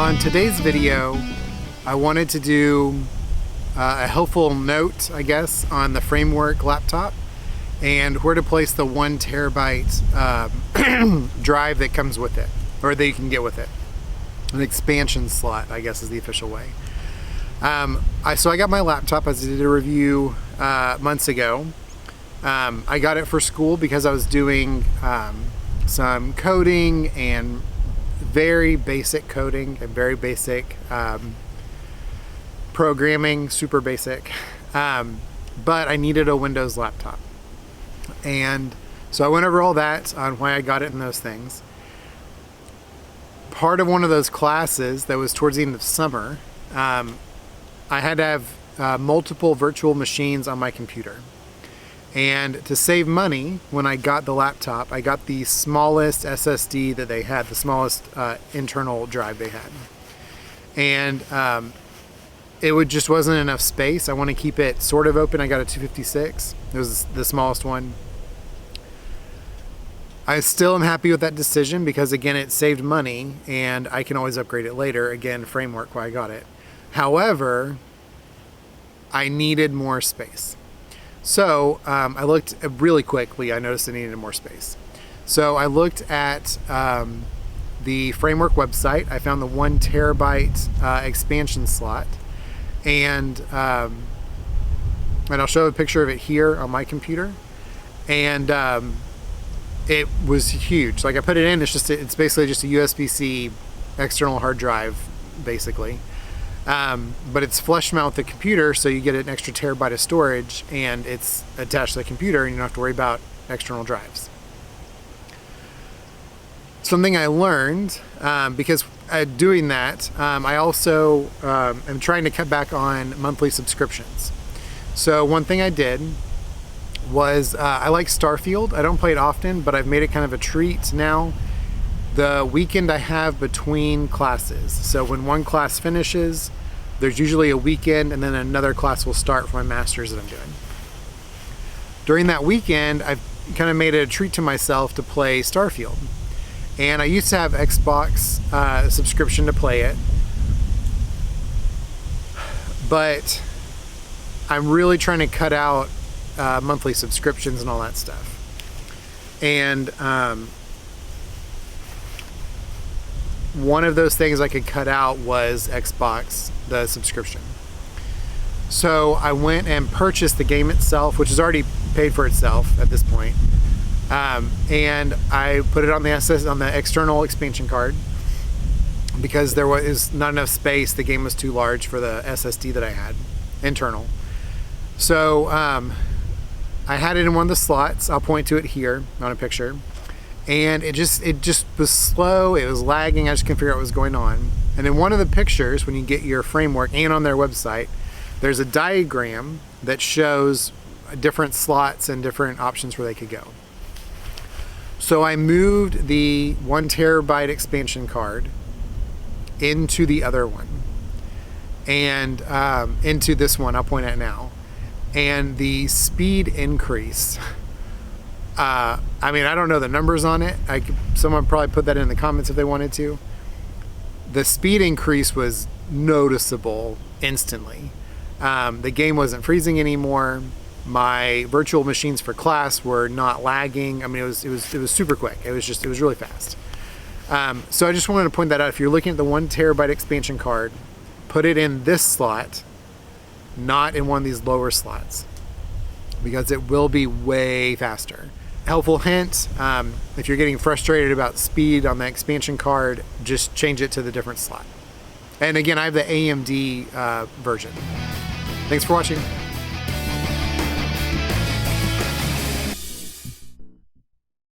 On today's video, I wanted to do a helpful note, I guess, on the Framework laptop and where to place the 1 terabyte drive that comes with it, or that you can get with it. An expansion slot, I guess, is the official way. So I got my laptop, as I did a review months ago. I got it for school because I was doing some coding and very basic coding and very basic programming, super basic. But I needed a Windows laptop. And so I went over all that on why I got it and those things. Part of one of those classes that was towards the end of summer, I had to have multiple virtual machines on my computer. And to save money, when I got the laptop, I got the smallest SSD that they had, the smallest internal drive they had. And it just wasn't enough space. I want to keep it sort of open. I got a 256. It was the smallest one. I still am happy with that decision because, again, it saved money and I can always upgrade it later. Again, Framework, why I got it. However, I needed more space. So I looked really quickly. I noticed I needed more space. So I looked at the Framework website. I found the 1 terabyte expansion slot, and I'll show a picture of it here on my computer. And it was huge. Like, I put it in. It's basically just a USB-C external hard drive, basically. But it's flush mount the computer, so you get an extra terabyte of storage, and it's attached to the computer, and you don't have to worry about external drives. Something I learned, because doing that, I also am trying to cut back on monthly subscriptions. So one thing I did was I like Starfield. I don't play it often, but I've made it kind of a treat now. The weekend I have between classes. So when one class finishes, there's usually a weekend, and then another class will start for my master's that I'm doing. During that weekend, I've kind of made it a treat to myself to play Starfield. And I used to have Xbox subscription to play it, but I'm really trying to cut out monthly subscriptions and all that stuff. And one of those things I could cut out was Xbox, the subscription. So I went and purchased the game itself, which is already paid for itself at this point. And I put it on the external expansion card because there was not enough space. The game was too large for the SSD that I had, internal. So I had it in one of the slots. I'll point to it here on a picture. And it just was slow. It was lagging. I just couldn't figure out what was going on. And in one of the pictures, when you get your Framework and on their website, there's a diagram that shows different slots and different options where they could go. So I moved the 1 terabyte expansion card into the other one, and into this one I'll point at now. And the speed increase, I mean, I don't know the numbers on it. Someone probably put that in the comments if they wanted to. The speed increase was noticeable instantly. The game wasn't freezing anymore. My virtual machines for class were not lagging. I mean, it was super quick. It was really fast. So I just wanted to point that out. If you're looking at the 1 terabyte expansion card, put it in this slot, not in one of these lower slots, because it will be way faster. Helpful hint, if you're getting frustrated about speed on the expansion card, just change it to the different slot. And again, I have the AMD version. Thanks for watching.